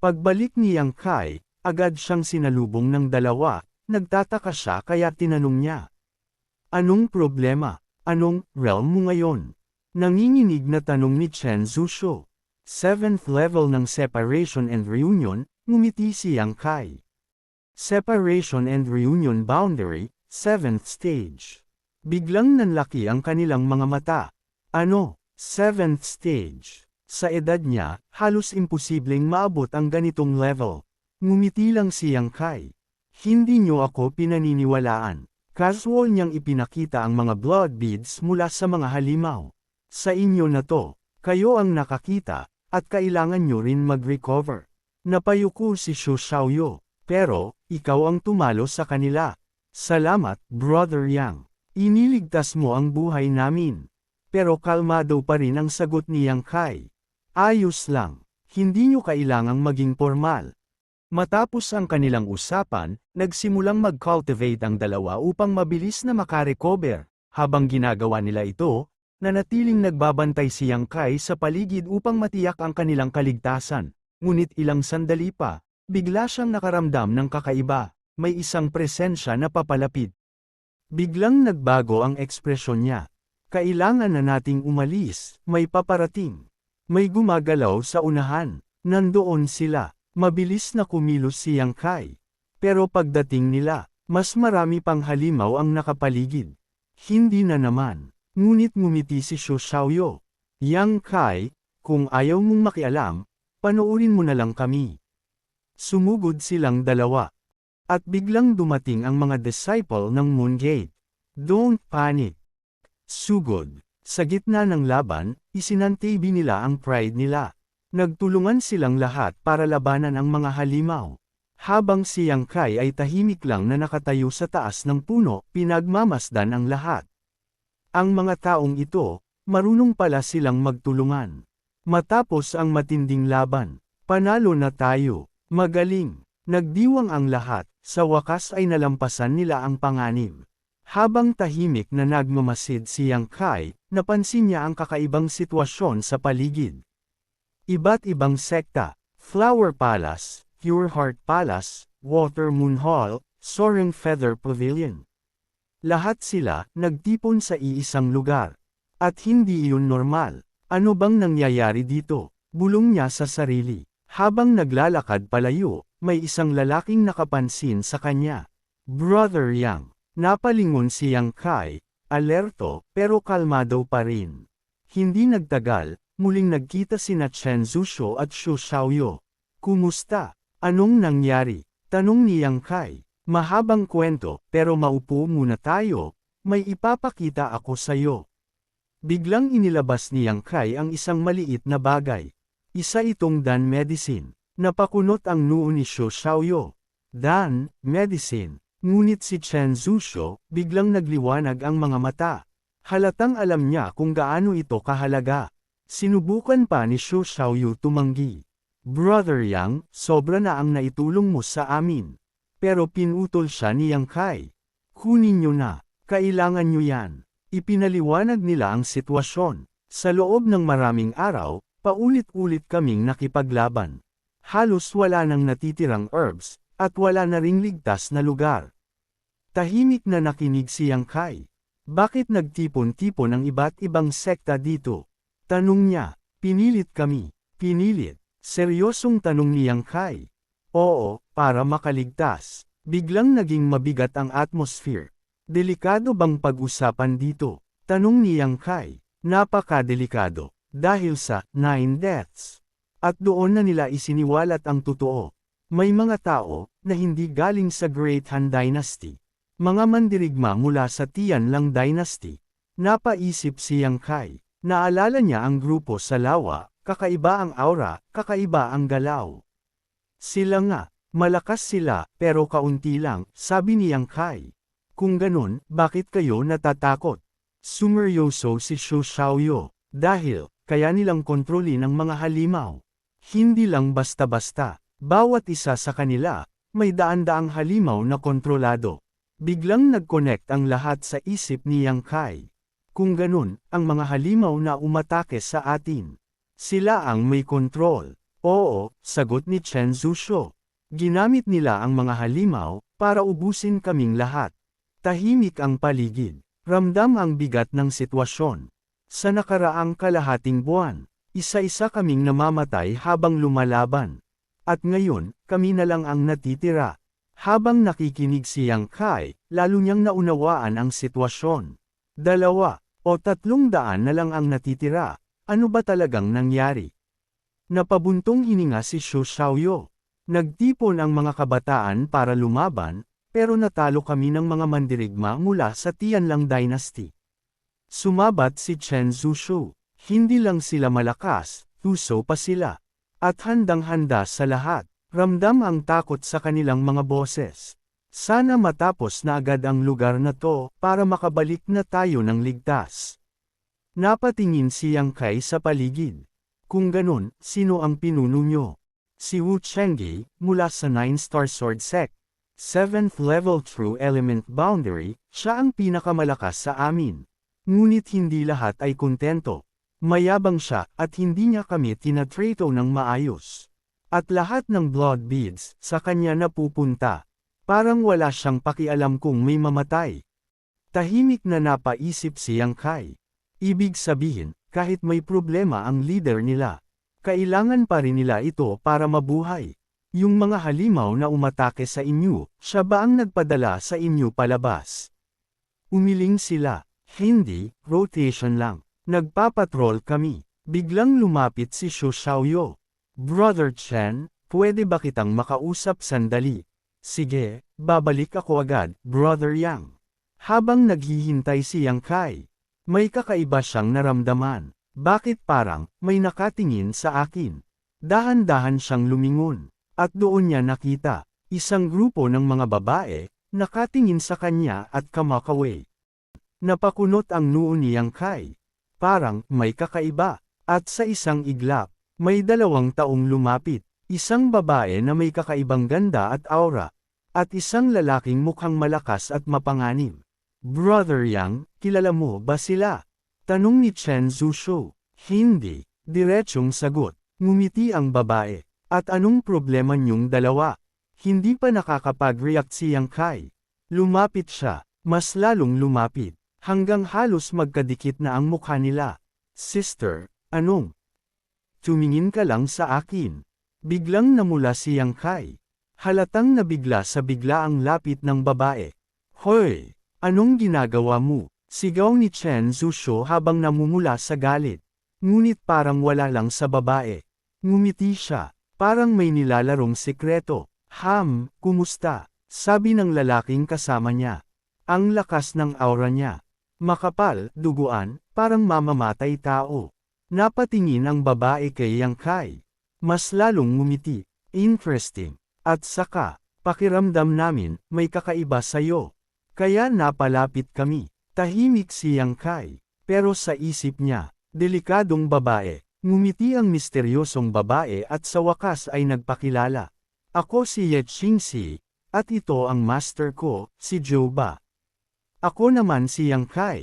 Pagbalik ni Yang Kai, agad siyang sinalubong ng dalawa, nagtataka siya kaya tinanong niya. Anong problema? Anong realm mo ngayon? Nanginginig na tanong ni Chen Zhuxiu. 7th level ng Separation and Reunion, ngumiti si Yang Kai. Separation and Reunion Boundary, 7th stage. Biglang nanlaki ang kanilang mga mata. Ano? 7th stage. Sa edad niya, halos imposibleng maabot ang ganitong level. Ngumiti lang si Yang Kai. Hindi niyo ako pinaniniwalaan. Casual niyang ipinakita ang mga blood beads mula sa mga halimaw. Sa inyo na to, kayo ang nakakita, at kailangan niyo rin mag-recover. Napayuko si Xu Xiaoyu, pero, ikaw ang tumalo sa kanila. Salamat, Brother Yang. Iniligtas mo ang buhay namin. Pero kalmado pa rin ang sagot ni Yang Kai. Ayos lang, hindi nyo kailangang maging formal. Matapos ang kanilang usapan, nagsimulang mag-cultivate ang dalawa upang mabilis na makarecover. Habang ginagawa nila ito, nanatiling nagbabantay si Yang Kai sa paligid upang matiyak ang kanilang kaligtasan. Ngunit ilang sandali pa, bigla siyang nakaramdam ng kakaiba, may isang presensya na papalapit. Biglang nagbago ang ekspresyon niya. Kailangan na nating umalis, may paparating. May gumagalaw sa unahan. Nandoon sila. Mabilis na kumilos si Yang Kai. Pero pagdating nila, mas marami pang halimaw ang nakapaligid. Hindi na naman. Ngunit ngumiti si Xu Xiaoyu. Yang Kai, kung ayaw mong makialam, panoorin mo na lang kami. Sumugod silang dalawa. At biglang dumating ang mga disciple ng Moon Gate. Don't panic. Sugod. Sa gitna ng laban, isinantabi nila ang pride nila. Nagtulungan silang lahat para labanan ang mga halimaw. Habang si Yang Kai ay tahimik lang na nakatayo sa taas ng puno, pinagmamasdan ang lahat. Ang mga taong ito, marunong pala silang magtulungan. Matapos ang matinding laban, panalo na tayo. Magaling. Nagdiwang ang lahat, sa wakas ay nalampasan nila ang panganib. Habang tahimik na nagmamasid si Yang Kai, napansin niya ang kakaibang sitwasyon sa paligid. Iba't ibang sekta, Flower Palace, Pure Heart Palace, Water Moon Hall, Soaring Feather Pavilion. Lahat sila nagtipon sa iisang lugar. At hindi iyon normal. Ano bang nangyayari dito? Bulong niya sa sarili. Habang naglalakad palayo, may isang lalaking nakapansin sa kanya. Brother Yang. Napalingon si Yang Kai, alerto, pero kalmado pa rin. Hindi nagtagal, muling nagkita sina Chen Zhuxiu at Xu Xiaoyu. Kumusta? Anong nangyari? Tanong ni Yang Kai. Mahabang kwento, pero maupo muna tayo, may ipapakita ako sayo. Biglang inilabas ni Yang Kai ang isang maliit na bagay. Isa itong Dan Medicine. Napakunot ang noo ni Xu Xiaoyu. Dan Medicine. Ngunit si Chen Zhuxiu, biglang nagliwanag ang mga mata. Halatang alam niya kung gaano ito kahalaga. Sinubukan pa ni Xu Xiaoyu tumanggi. Brother Yang, sobra na ang naitulong mo sa amin. Pero pinutol siya ni Yang Kai. Kunin niyo na, kailangan niyo yan. Ipinaliwanag nila ang sitwasyon. Sa loob ng maraming araw, paulit-ulit kaming nakipaglaban. Halos wala nang natitirang herbs, at wala na ring ligtas na lugar. Tahimik na nakinig si Yang Kai. Bakit nagtipon-tipon ang iba't ibang sekta dito? Tanong niya. Pinilit kami. Pinilit. Seryosong tanong ni Yang Kai. Oo, para makaligtas. Biglang naging mabigat ang atmosphere. Delikado bang pag-usapan dito? Tanong ni Yang Kai. Napakadelikado. Dahil sa 9 deaths. At doon na nila isiniwalat ang totoo. May mga tao na hindi galing sa Great Han Dynasty. Mga mandirigma mula sa Tianlang Dynasty. Napaisip si Yang Kai. Naalala niya ang grupo sa lawa, kakaiba ang aura, kakaiba ang galaw. Sila nga, malakas sila, pero kaunti lang, sabi ni Yang Kai. Kung ganun, bakit kayo natatakot? Sumeryoso si Xu Xiaoyu. Dahil, kaya nilang kontrolin ang mga halimaw. Hindi lang basta-basta. Bawat isa sa kanila, may daan-daang halimaw na kontrolado. Biglang nag-connect ang lahat sa isip ni Yang Kai. Kung ganun, ang mga halimaw na umatake sa atin. Sila ang may kontrol. Oo, sagot ni Chen Zhuxiu. Ginamit nila ang mga halimaw, para ubusin kaming lahat. Tahimik ang paligid. Ramdam ang bigat ng sitwasyon. Sa nakaraang kalahating buwan, isa-isa kaming namamatay habang lumalaban. At ngayon, kami na lang ang natitira. Habang nakikinig si Yang Kai, lalo niyang naunawaan ang sitwasyon. 2 o 300 na lang ang natitira. Ano ba talagang nangyari? Napabuntong hininga si Xu Xiaoyo. Nagtipon ang mga kabataan para lumaban, pero natalo kami ng mga mandirigma mula sa Tianlang Dynasty. Sumabat si Chen Zhuxiu. Hindi lang sila malakas, tuso pa sila. At handang-handa sa lahat. Ramdam ang takot sa kanilang mga boses. Sana matapos na agad ang lugar na to, para makabalik na tayo ng ligtas. Napatingin si Yang Kai sa paligid. Kung ganun, sino ang pinuno nyo? Si Wu Chengge, mula sa 9-star Sword Sect. 7th level True Element Boundary, siya ang pinakamalakas sa amin. Ngunit hindi lahat ay kontento. Mayabang siya, at hindi niya kami tinatrato ng maayos. At lahat ng blood beads, sa kanya napupunta. Parang wala siyang pakialam kung may mamatay. Tahimik na napaisip si Yang Kai. Ibig sabihin, kahit may problema ang leader nila, kailangan pa rin nila ito para mabuhay. Yung mga halimaw na umatake sa inyo, siya ba ang nagpadala sa inyo palabas? Umiling sila. Hindi, rotation lang. Nagpapatrol kami. Biglang lumapit si Xu Xiaoyo. Brother Chen, pwede ba kitang makausap sandali? Sige, babalik ako agad, Brother Yang. Habang naghihintay si Yang Kai, may kakaiba siyang naramdaman. Bakit parang, may nakatingin sa akin? Dahan-dahan siyang lumingon. At doon niya nakita, isang grupo ng mga babae, nakatingin sa kanya at kamakaway. Napakunot ang noo ni Yang Kai. Parang, may kakaiba. At sa isang iglap, may 2 taong lumapit. Isang babae na may kakaibang ganda at aura. At isang lalaking mukhang malakas at mapanganib. Brother Yang, kilala mo ba sila? Tanong ni Chen Zhuxiu. Hindi. Diretsong sagot. Ngumiti ang babae. At anong problema niyong dalawa? Hindi pa nakakapag-react si Yang Kai. Lumapit siya. Mas lalong lumapit. Hanggang halos magkadikit na ang mukha nila. Sister, anong? Tumingin ka lang sa akin. Biglang namula si Yang Kai. Halatang nabigla sa bigla ang lapit ng babae. Hoy! Anong ginagawa mo? Sigaw ni Chen Zhuxiu habang namumula sa galit. Ngunit parang wala lang sa babae. Ngumiti siya. Parang may nilalarong sekreto. Kumusta? Sabi ng lalaking kasama niya. Ang lakas ng aura niya. Makapal, duguan, parang mamamatay tao. Napatingin ang babae kay Yang Kai. Mas lalong ngumiti. Interesting. At saka, pakiramdam namin, may kakaiba sa'yo. Kaya napalapit kami. Tahimik si Yang Kai. Pero sa isip niya, delikadong babae. Ngumiti ang misteryosong babae at sa wakas ay nagpakilala. Ako si Ye Qingxi, at ito ang master ko, si Zhou Ba. Ako naman si Yang Kai.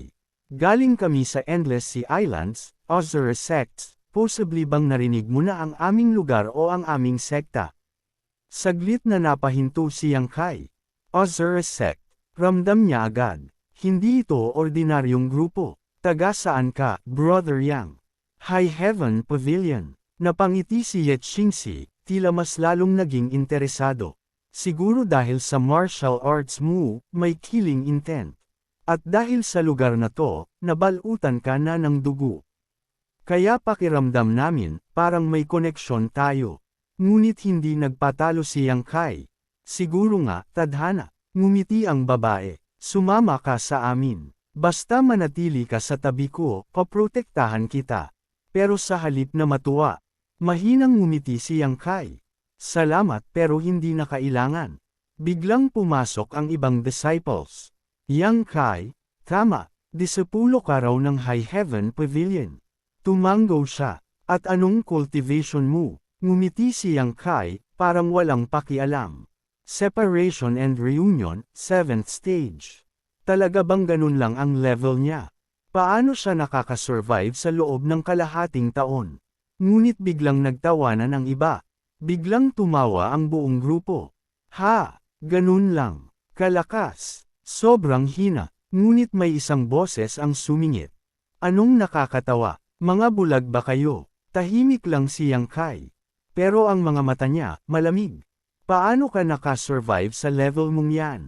Galing kami sa Endless Sea Islands, Ozora Sects. Possibly bang narinig mo na ang aming lugar o ang aming sekta? Saglit na napahinto si Yang Kai. Ozora Sect. Ramdam niya agad. Hindi ito ordinaryong grupo. Taga saan ka, Brother Yang? High Heaven Pavilion. Napangiti si Ye Qingxi, tila mas lalong naging interesado. Siguro dahil sa martial arts mo, may killing intent. At dahil sa lugar na to, nabalutan ka na ng dugo. Kaya pakiramdam namin, parang may koneksyon tayo. Ngunit hindi nagpatalo si Yang Kai. Siguro nga, tadhana. Ngumiti ang babae. Sumama ka sa amin. Basta manatili ka sa tabi ko, paprotektahan kita. Pero sa halip na matuwa, mahinang ngumiti si Yang Kai. Salamat pero hindi na kailangan. Biglang pumasok ang ibang disciples. Yang Kai, tama, disipulo ka raw ng High Heaven Pavilion. Tumango siya. At anong cultivation mo? Ngumiti si Yang Kai, parang walang pakialam. Separation and Reunion, 7th stage. Talaga bang ganun lang ang level niya? Paano siya nakakasurvive sa loob ng kalahating taon? Ngunit biglang nagtawanan ang iba. Biglang tumawa ang buong grupo. Ha! Ganun lang. Kalakas. Sobrang hina. Ngunit may isang boses ang sumingit. Anong nakakatawa? Mga bulag ba kayo? Tahimik lang si Yang Kai. Pero ang mga mata niya, malamig. Paano ka nakasurvive sa level mong yan?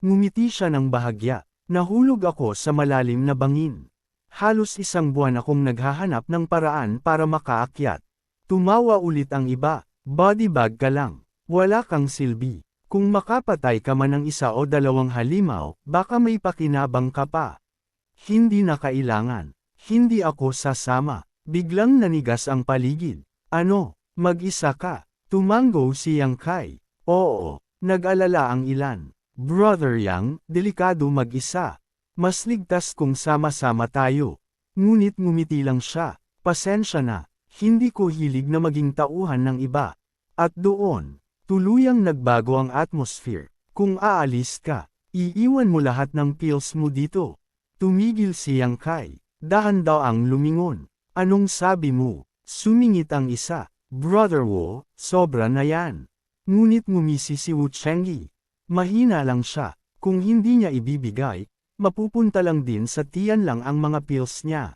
Ngumiti siya ng bahagya. Nahulog ako sa malalim na bangin. Halos isang buwan akong naghahanap ng paraan para makaakyat. Tumawa ulit ang iba. Bodybag ka lang. Wala kang silbi. Kung makapatay ka man ng isa o dalawang halimaw, baka may pakinabang ka pa. Hindi na kailangan. Hindi ako sasama. Biglang nanigas ang paligid. Ano? Mag-isa ka? Tumango si Yang Kai. Oo. Nag-alala ang ilan. Brother Yang, delikado mag-isa. Mas ligtas kung sama-sama tayo. Ngunit ngumiti lang siya. Pasensya na. Hindi ko hilig na maging tauhan ng iba. At doon, tuluyang nagbago ang atmosphere. Kung aalis ka, iiwan mo lahat ng pills mo dito. Tumigil si Yang Kai. Dahan daw ang lumingon. Anong sabi mo? Sumingit ang isa. Brother Wo, sobra na yan. Ngunit ngumisi si Wu Chengyi. Mahina lang siya. Kung hindi niya ibibigay, mapupunta lang din sa tiyan lang ang mga pills niya.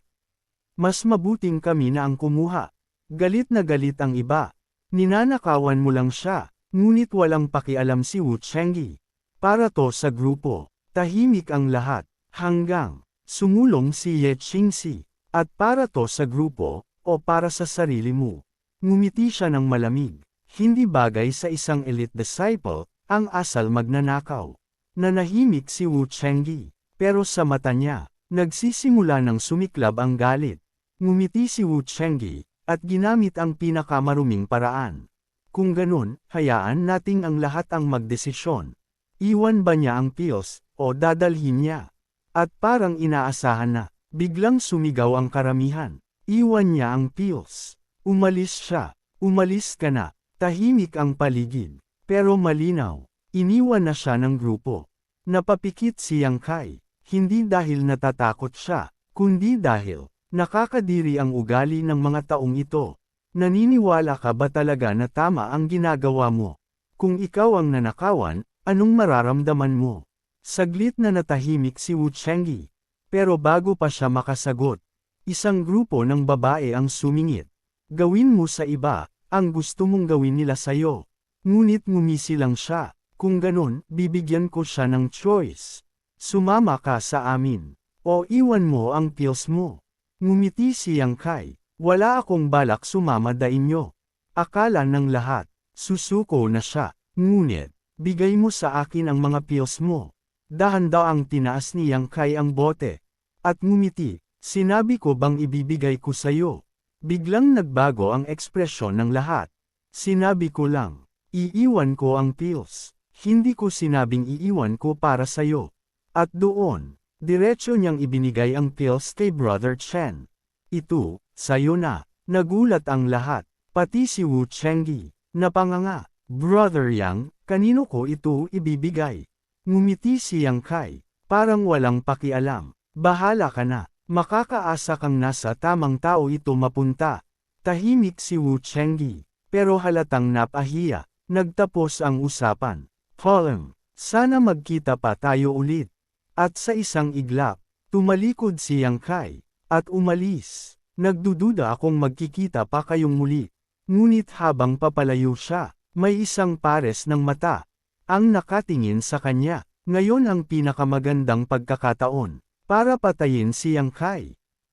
Mas mabuting kami na ang kumuha. Galit na galit ang iba. Ninanakawan mo lang siya. Ngunit walang pakialam si Wu Chengyi. Para to sa grupo. Tahimik ang lahat. Hanggang sumulong si Ye Qingxi. At para to sa grupo, o para sa sarili mo. Ngumiti siya ng malamig. Hindi bagay sa isang elite disciple, ang asal magnanakaw. Nanahimik si Wu Chengyi. Pero sa mata niya, nagsisimula ng sumiklab ang galit. Ngumiti si Wu Chengyi, at ginamit ang pinakamaruming paraan. Kung ganun, hayaan nating ang lahat ang magdesisyon. Iwan ba niya ang pills, o dadalhin niya? At parang inaasahan na, biglang sumigaw ang karamihan. Iwan niya ang pills. Umalis siya. Umalis ka na. Tahimik ang paligid. Pero malinaw. Iniwan na siya ng grupo. Napapikit si Yang Kai. Hindi dahil natatakot siya, kundi dahil nakakadiri ang ugali ng mga taong ito. Naniniwala ka ba talaga na tama ang ginagawa mo? Kung ikaw ang nanakawan, anong mararamdaman mo? Saglit na natahimik si Wu Chengyi. Pero bago pa siya makasagot, isang grupo ng babae ang sumingit. Gawin mo sa iba, ang gusto mong gawin nila sa'yo. Ngunit ngumisi lang siya. Kung ganun, bibigyan ko siya ng choice. Sumama ka sa amin. O iwan mo ang pills mo. Ngumiti si Yang Kai. Wala akong balak sumama da inyo. Akala ng lahat, susuko na siya. Ngunit, bigay mo sa akin ang mga pills mo. Dahan daw ang tinaas ni Yang Kai ang bote. At ngumiti, sinabi ko bang ibibigay ko sa'yo? Biglang nagbago ang ekspresyon ng lahat. Sinabi ko lang, iiwan ko ang pills. Hindi ko sinabing iiwan ko para sa'yo. At doon, diretso niyang ibinigay ang pills kay Brother Chen. Ito, sa'yo na. Nagulat ang lahat, pati si Wu Chengyi. Napanganga, Brother Yang, kanino ko ito ibibigay? Ngumiti si Yang Kai, parang walang pakialam. Bahala ka na, makakaasa kang nasa tamang tao ito mapunta. Tahimik si Wu Chengyi, pero halatang napahiya. Nagtapos ang usapan. Column, sana magkita pa tayo ulit. At sa isang iglap, tumalikod si Yang Kai, at umalis. Nagdududa akong magkikita pa kayong muli. Ngunit habang papalayo siya, may isang pares ng mata ang nakatingin sa kanya. Ngayon ang pinakamagandang pagkakataon para patayin si Yang Kai.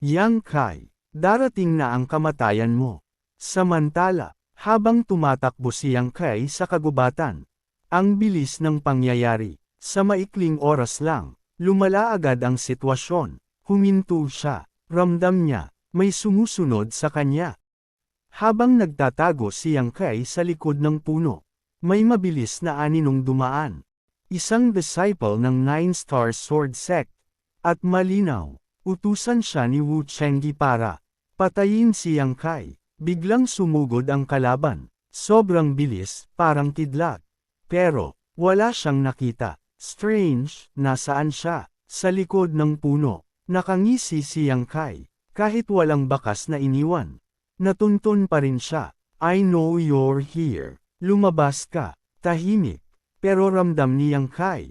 Yang Kai, darating na ang kamatayan mo. Samantala, habang tumatakbo si Yang Kai sa kagubatan, ang bilis ng pangyayari, sa maikling oras lang, lumala agad ang sitwasyon. Huminto siya, ramdam niya, may sumusunod sa kanya. Habang nagtatago si Yang Kai sa likod ng puno, may mabilis na aninong dumaan. Isang disciple ng Nine Star Sword Sect. At malinaw, utusan siya ni Wu Chengyi para patayin si Yang Kai. Biglang sumugod ang kalaban. Sobrang bilis, parang kidlat. Pero, wala siyang nakita. Strange, nasaan siya? Sa likod ng puno. Nakangisi si Yang Kai, kahit walang bakas na iniwan. Natuntun pa rin siya. I know you're here. Lumabas ka. Tahimik. Pero ramdam ni Yang Kai.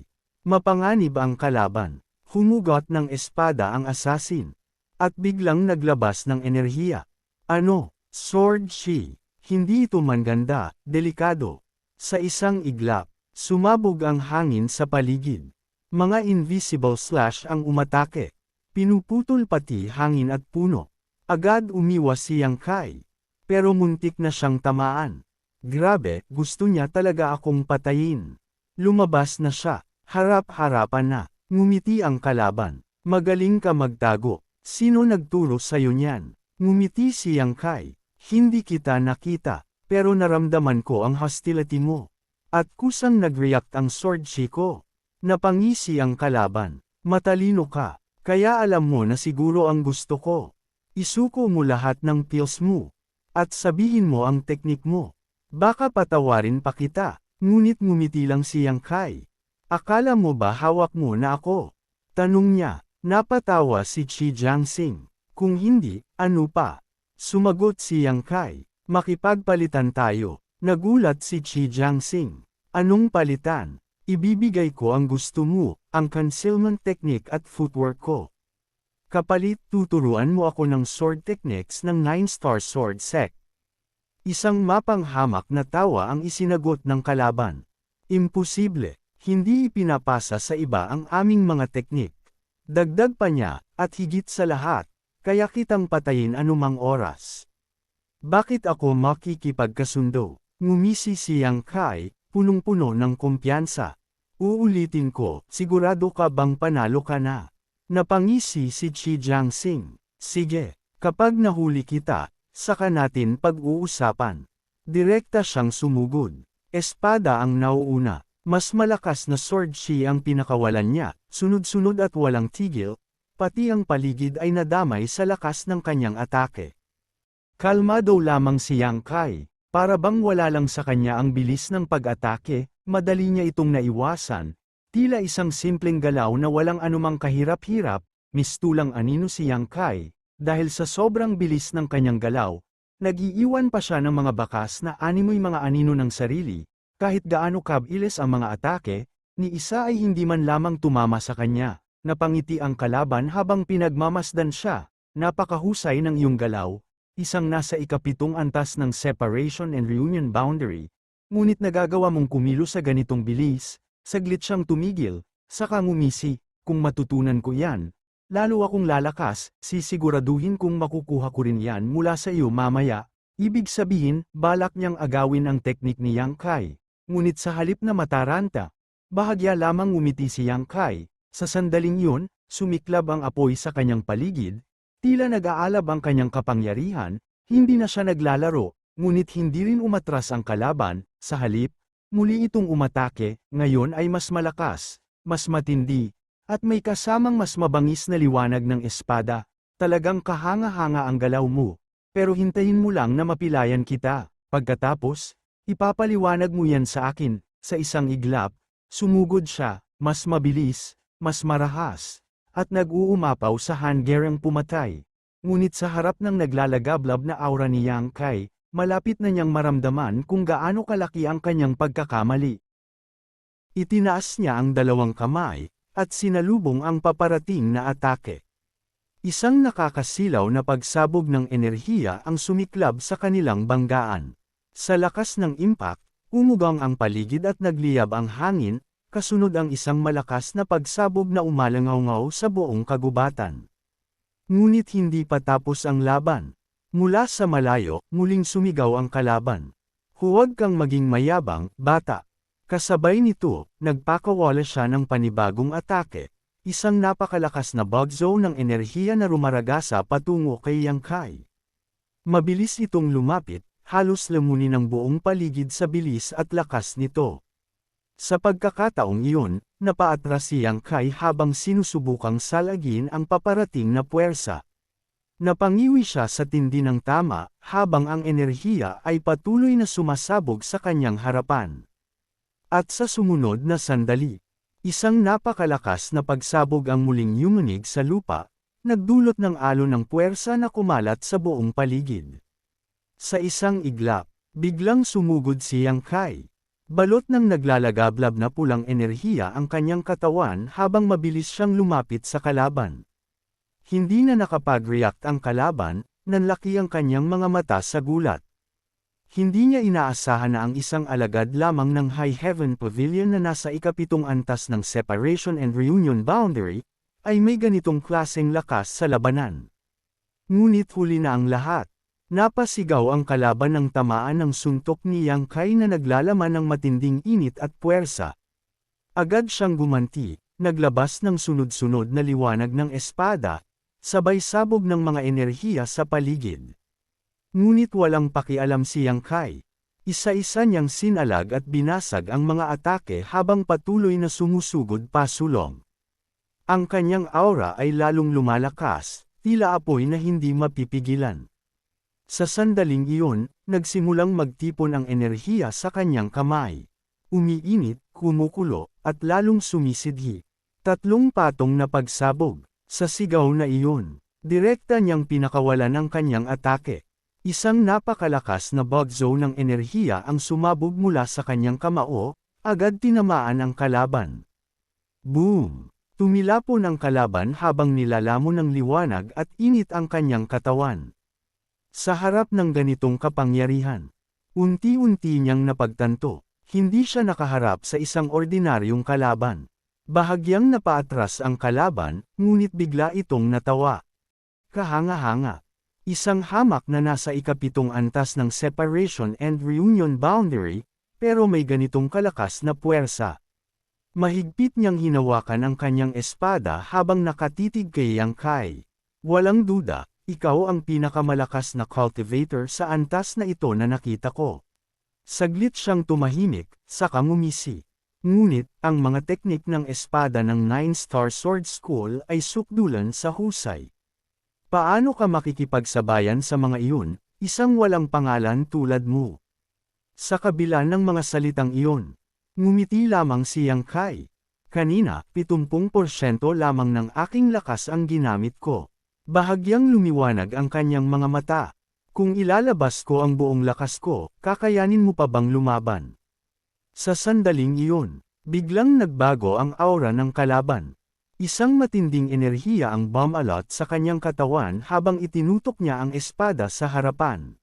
Mapanganib ang kalaban. Humugot ng espada ang assassin. At biglang naglabas ng enerhiya. Ano? Sword Shi. Hindi ito manganda, delikado. Sa isang iglap, sumabog ang hangin sa paligid. Mga invisible slash ang umatake. Pinuputol pati hangin at puno. Agad umiwas si Yang Kai. Pero muntik na siyang tamaan. Grabe, gusto niya talaga akong patayin. Lumabas na siya. Harap-harapan na. Ngumiti ang kalaban. Magaling ka magtago. Sino nagturo sa'yo niyan? Ngumiti si Yang Kai. Hindi kita nakita, pero naramdaman ko ang hostility mo. At kusang nag-react ang sword shi ko. Napangisi ang kalaban. Matalino ka, kaya alam mo na siguro ang gusto ko. Isuko mo lahat ng pills mo. At sabihin mo ang teknik mo. Baka patawarin pa kita. Ngunit ngumiti lang si Yang Kai. Akala mo ba hawak mo na ako? Tanong niya. Napatawa si Chi Jiangxing. Kung hindi, ano pa? Sumagot si Yang Kai. Makipagpalitan tayo. Nagulat si Chi Jiangxing. Anong palitan? Ibibigay ko ang gusto mo, ang concealment technique at footwork ko. Kapalit tuturuan mo ako ng sword techniques ng 9-star sword sect. Isang mapanghamak na tawa ang isinagot ng kalaban. Imposible, hindi ipinapasa sa iba ang aming mga teknik. Dagdag pa niya, at higit sa lahat, kaya kitang patayin anumang oras. Bakit ako makikipagkasundo? Ngumisi si Yang Kai, punong-puno ng kumpiyansa. Uulitin ko, sigurado ka bang panalo ka na? Napangisi si Chi Jiangxing. Sige, kapag nahuli kita, saka natin pag-uusapan. Direkta siyang sumugod. Espada ang nauuna. Mas malakas na sword shi ang pinakawalan niya, sunod-sunod at walang tigil, pati ang paligid ay nadamay sa lakas ng kanyang atake. Kalmado lamang si Yang Kai, para bang wala lang sa kanya ang bilis ng pag-atake, madali niya itong naiwasan, tila isang simpleng galaw na walang anumang kahirap-hirap, mistulang anino si Yang Kai, dahil sa sobrang bilis ng kanyang galaw, nag-iiwan pa siya ng mga bakas na animoy mga anino ng sarili. Kahit gaano kabilis ang mga atake, ni isa ay hindi man lamang tumama sa kanya. Napangiti ang kalaban habang pinagmamasdan siya. Napakahusay ng iyong galaw, isang nasa ikapitong antas ng separation and reunion boundary. Ngunit nagagawa mong kumilos sa ganitong bilis, saglit siyang tumigil, saka ngumisi, kung matutunan ko yan. Lalo akong lalakas, sisiguraduhin kung makukuha ko rin yan mula sa iyo mamaya. Ibig sabihin, balak niyang agawin ang teknik ni Yang Kai. Ngunit sa halip na mataranta, bahagya lamang ngumiti si Yang Kai. Sa sandaling yun, sumiklab ang apoy sa kanyang paligid, tila nag-aalab ang kanyang kapangyarihan, hindi na siya naglalaro, ngunit hindi rin umatras ang kalaban, sa halip, muli itong umatake, ngayon ay mas malakas, mas matindi, at may kasamang mas mabangis na liwanag ng espada. Talagang kahanga-hanga ang galaw mo, pero hintayin mo lang na mapilayan kita, pagkatapos, ipapaliwanag mo yan sa akin. Sa isang iglap, sumugod siya, mas mabilis, mas marahas, at nag-uumapaw sa hanggarang pumatay. Ngunit sa harap ng naglalagablab na aura ni Yang Kai, malapit na niyang maramdaman kung gaano kalaki ang kanyang pagkakamali. Itinaas niya ang dalawang kamay, at sinalubong ang paparating na atake. Isang nakakasilaw na pagsabog ng enerhiya ang sumiklab sa kanilang banggaan. Sa lakas ng impact, umugang ang paligid at nagliyab ang hangin, kasunod ang isang malakas na pagsabog na umalangaw-ngaw sa buong kagubatan. Ngunit hindi pa tapos ang laban. Mula sa malayo, muling sumigaw ang kalaban. Huwag kang maging mayabang, bata. Kasabay nito, nagpakawala siya ng panibagong atake, isang napakalakas na bug zone ng enerhiya na rumaragasa patungo kay Yang Kai. Mabilis itong lumapit, halos lamunin ang buong paligid sa bilis at lakas nito. Sa pagkakataong iyon, napaatras si Yang Kai habang sinusubukang salagin ang paparating na puwersa. Napangiwi siya sa tindi ng tama, habang ang enerhiya ay patuloy na sumasabog sa kanyang harapan. At sa sumunod na sandali, isang napakalakas na pagsabog ang muling yumunig sa lupa, nagdulot ng alon ng puwersa na kumalat sa buong paligid. Sa isang iglap, biglang sumugod si Yang Kai. Balot ng naglalagablab na pulang enerhiya ang kanyang katawan habang mabilis siyang lumapit sa kalaban. Hindi na nakapag-react ang kalaban, nanlaki ang kanyang mga mata sa gulat. Hindi niya inaasahan na ang isang alagad lamang ng High Heaven Pavilion na nasa ikapitong antas ng Separation and Reunion Boundary, ay may ganitong klaseng lakas sa labanan. Ngunit huli na ang lahat. Napasigaw ang kalaban ng tamaan ng suntok ni Yang Kai na naglalaman ng matinding init at puwersa. Agad siyang gumanti, naglabas ng sunod-sunod na liwanag ng espada, sabay sabog ng mga enerhiya sa paligid. Ngunit walang pakialam si Yang Kai. Isa-isa niyang sinalag at binasag ang mga atake habang patuloy na sumusugod pasulong. Ang kanyang aura ay lalong lumalakas, tila apoy na hindi mapipigilan. Sa sandaling iyon, nagsimulang magtipon ang enerhiya sa kanyang kamay. Umiinit, kumukulo, at lalong sumisidhi. 3 patong na pagsabog. Sa sigaw na iyon, direkta niyang pinakawalan ang kanyang atake. Isang napakalakas na bagzo ng enerhiya ang sumabog mula sa kanyang kamao, agad tinamaan ang kalaban. Boom! Tumilapon ang kalaban habang nilalamon ng liwanag at init ang kanyang katawan. Sa harap ng ganitong kapangyarihan, unti-unti niyang napagtanto, hindi siya nakaharap sa isang ordinaryong kalaban. Bahagyang napaatras ang kalaban, ngunit bigla itong natawa. Kahanga-hanga. Isang hamak na nasa ikapitong antas ng Separation and Reunion Boundary, pero may ganitong kalakas na puwersa. Mahigpit niyang hinawakan ang kanyang espada habang nakatitig kay Yang Kai. Walang duda. Ikaw ang pinakamalakas na cultivator sa antas na ito na nakita ko. Saglit siyang tumahimik, saka ngumisi. Ngunit, ang mga teknik ng espada ng 9-Star Sword School ay sukdulan sa husay. Paano ka makikipagsabayan sa mga iyon, isang walang pangalan tulad mo? Sa kabila ng mga salitang iyon, ngumiti lamang si Yang Kai. Kanina, 70% lamang ng aking lakas ang ginamit ko. Bahagyang lumiwanag ang kanyang mga mata. Kung ilalabas ko ang buong lakas ko, kakayanin mo pa bang lumaban? Sa sandaling iyon, biglang nagbago ang aura ng kalaban. Isang matinding enerhiya ang bumalot sa kanyang katawan habang itinutok niya ang espada sa harapan.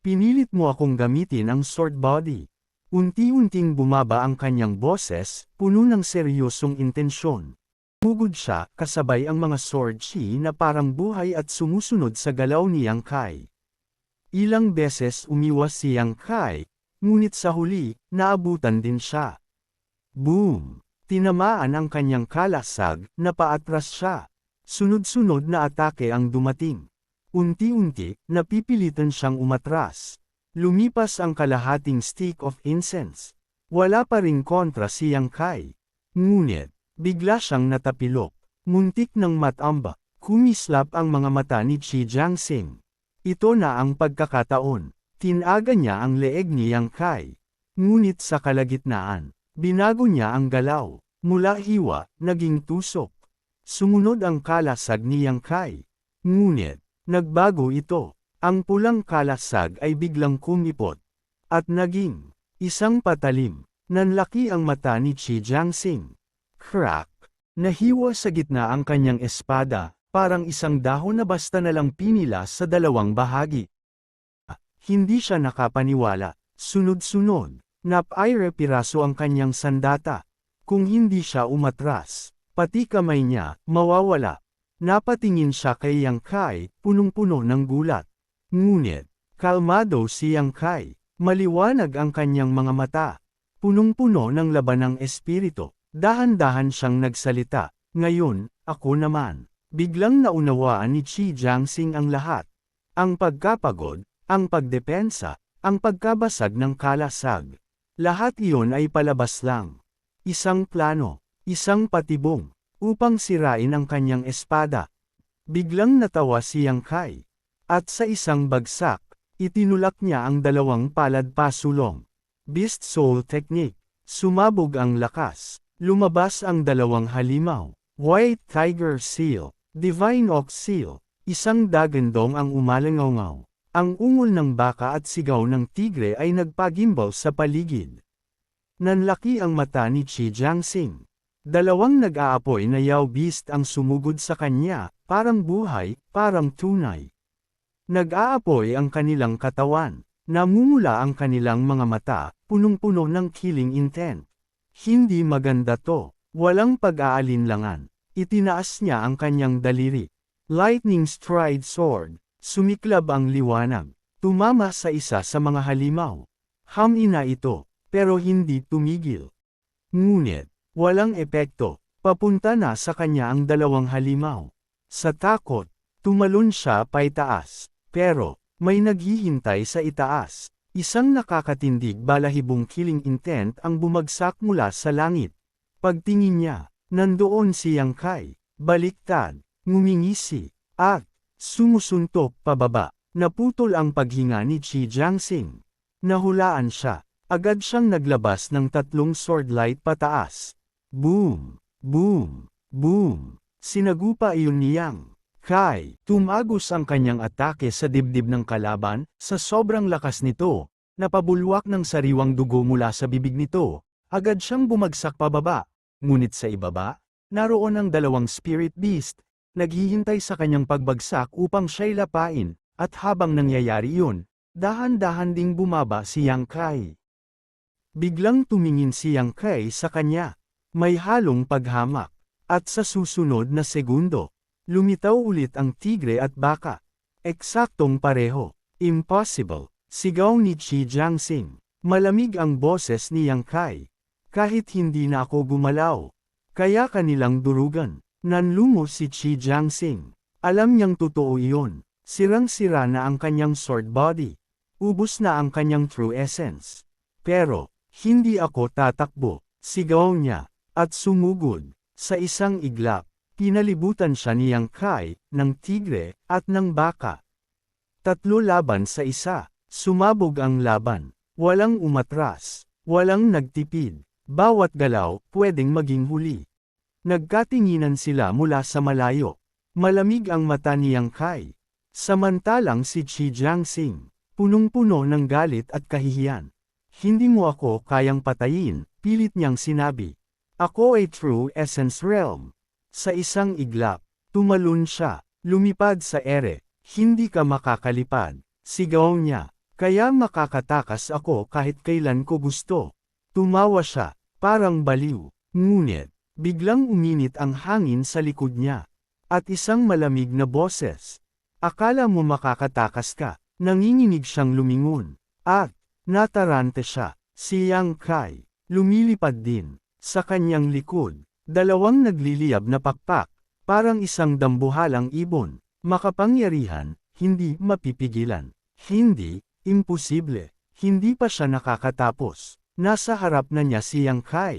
Pinilit mo akong gamitin ang sword body. Unti-unting bumaba ang kanyang boses, puno ng seryosong intensyon. Humugod siya, kasabay ang mga sword chi na parang buhay at sumusunod sa galaw ni Yang Kai. Ilang beses umiwas si Yang Kai, ngunit sa huli, naabutan din siya. Boom! Tinamaan ang kanyang kalasag, napaatras siya. Sunod-sunod na atake ang dumating. Unti-unti, napipilitan siyang umatras. Lumipas ang kalahating stick of incense. Wala pa ring kontra si Yang Kai. Ngunit, bigla siyang natapilok. Muntik ng matamba. Kumislap ang mga mata ni Chi Jiangxing. Ito na ang pagkakataon. Tinaga niya ang leeg ni Yang Kai. Ngunit sa kalagitnaan, binago niya ang galaw. Mula hiwa, naging tusok. Sumunod ang kalasag ni Yang Kai. Ngunit, nagbago ito. Ang pulang kalasag ay biglang kumipot. At naging isang patalim. Nanlaki ang mata ni Chi Jiangxing. Crack! Nahiwa sa gitna ang kanyang espada, parang isang dahon na basta nalang pinila sa dalawang bahagi. Hindi siya nakapaniwala. Sunod-sunod, napaire piraso ang kanyang sandata. Kung hindi siya umatras, pati kamay niya, mawawala. Napatingin siya kay Yang Kai, punong-puno ng gulat. Ngunit, kalmado si Yang Kai. Maliwanag ang kanyang mga mata. Punong-puno ng laban ng espiritu. Dahan-dahan siyang nagsalita. Ngayon, ako naman. Biglang naunawaan ni Chi Jiangxing ang lahat. Ang pagkapagod, ang pagdepensa, ang pagkabasag ng kalasag. Lahat iyon ay palabas lang. Isang plano, isang patibong, upang sirain ang kanyang espada. Biglang natawa si Yang Kai. At sa isang bagsak, itinulak niya ang dalawang palad pasulong. Beast Soul Technique. Sumabog ang lakas. Lumabas ang dalawang halimaw. White Tiger Seal. Divine Ox Seal. Isang dagandong ang umalangaw. Ang ungol ng baka at sigaw ng tigre ay nagpagimbal sa paligid. Nanlaki ang mata ni Qi Jiangxing. Dalawang nag-aapoy na Yao Beast ang sumugod sa kanya, parang buhay, parang tunay. Nag-aapoy ang kanilang katawan. Namumula ang kanilang mga mata, punong-puno ng killing intent. Hindi maganda to. Walang pag-aalinlangan. Itinaas niya ang kanyang daliri. Lightning Stride Sword. Sumiklab ang liwanag. Tumama sa isa sa mga halimaw. Hamina ito, pero hindi tumigil. Ngunit, walang epekto. Papunta na sa kanya ang dalawang halimaw. Sa takot, tumalon siya paitaas. Pero, may naghihintay sa itaas. Isang nakakatindig balahibong killing intent ang bumagsak mula sa langit. Pagtingin niya, nandoon si Yang Kai. Baliktad, ngumingisi, at sumusuntok pababa. Naputol ang paghinga ni Qi Jiangxing. Nahulaan siya. Agad siyang naglabas ng 3 sword light pataas. Boom! Boom! Boom! Sinagupa iyon ni Yang Kai. Tumagos ang kanyang atake sa dibdib ng kalaban. Sa sobrang lakas nito, napabulwak ng sariwang dugo mula sa bibig nito. Agad siyang bumagsak pababa. Ngunit sa ibaba, naroon ang dalawang spirit beast. Naghihintay sa kanyang pagbagsak upang siya'y lapain, at habang nangyayari yun, dahan-dahan ding bumaba si Yang Kai. Biglang tumingin si Yang Kai sa kanya. May halong paghamak. At sa susunod na segundo, lumitaw ulit ang tigre at baka. Eksaktong pareho. Impossible. Sigaw ni Qi Jiangxing. Malamig ang boses ni Yang Kai. Kahit hindi na ako gumalaw. Kaya kanilang durugan. Nanlumo si Qi Jiangxing. Alam niyang totoo iyon. Sirang-sira na ang kanyang sword body. Ubos na ang kanyang true essence. Pero, hindi ako tatakbo. Sigaw niya. At sumugod. Sa isang iglap, pinalibutan siya ni Yang Kai, ng tigre, at ng baka. 3 laban sa isa. Sumabog ang laban. Walang umatras. Walang nagtipid. Bawat galaw, pwedeng maging huli. Nagkatinginan sila mula sa malayo. Malamig ang mata ni Yang Kai. Samantalang si Qi Jiangxing, punong-puno ng galit at kahihiyan. Hindi mo ako kayang patayin, pilit niyang sinabi. Ako ay True Essence Realm. Sa isang iglap, tumalon siya, lumipad sa ere. Hindi ka makakalipad, sigaw niya. Kaya makakatakas ako kahit kailan ko gusto. Tumawa siya, parang baliw. Ngunit, biglang uminit ang hangin sa likod niya. At isang malamig na boses. Akala mo makakatakas ka. Nanginginig siyang lumingon. At, natarante siya. Si Yang Kai, lumilipad din. Sa kanyang likod, 2 nagliliyab na pakpak. Parang isang dambuhalang ibon. Makapangyarihan, hindi mapipigilan. Hindi, imposible. Hindi pa siya nakakatapos. Nasa harap na niya si Yang Kai.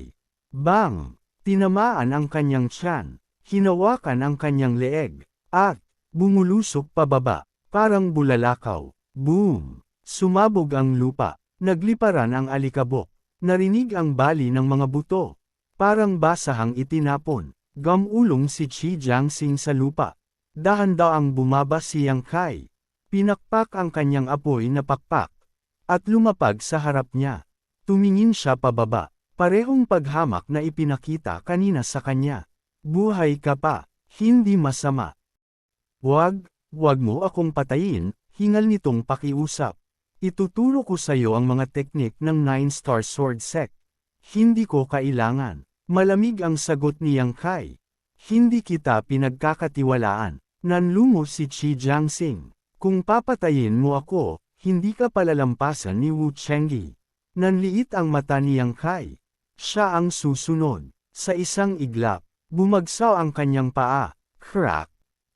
Bang! Tinamaan ang kanyang tiyan. Hinawakan ang kanyang leeg. At, bumulusok pababa. Parang bulalakaw. Boom! Sumabog ang lupa. Nagliparan ang alikabok. Narinig ang bali ng mga buto. Parang basahang itinapon. Gamulong si Qi Jiangxing sa lupa. Dahan-daang bumaba si Yang Kai. Pinakpak ang kanyang apoy na pakpak. At lumapag sa harap niya. Tumingin siya pababa. Parehong paghamak na ipinakita kanina sa kanya. Buhay ka pa. Hindi masama. Wag mo akong patayin, hingal nitong pakiusap. Ituturo ko sa iyo ang mga teknik ng 9-star sword sect. Hindi ko kailangan. Malamig ang sagot ni Yang Kai. Hindi kita pinagkakatiwalaan. Nanlumo si Qi Jiangxing. Kung papatayin mo ako, hindi ka palalampasan ni Wu Chenggi. Nanliit ang mata ni Yang Kai. Siya ang susunod. Sa isang iglap, bumagsaw ang kanyang paa. Crack.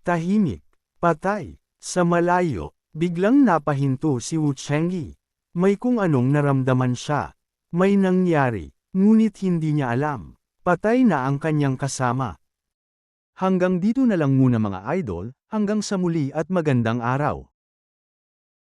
Tahimik. Patay. Sa malayo, biglang napahinto si Wu Chenggi. May kung anong naramdaman siya. May nangyari, ngunit hindi niya alam. Patay na ang kanyang kasama. Hanggang dito na lang muna mga idol, hanggang sa muli at magandang araw.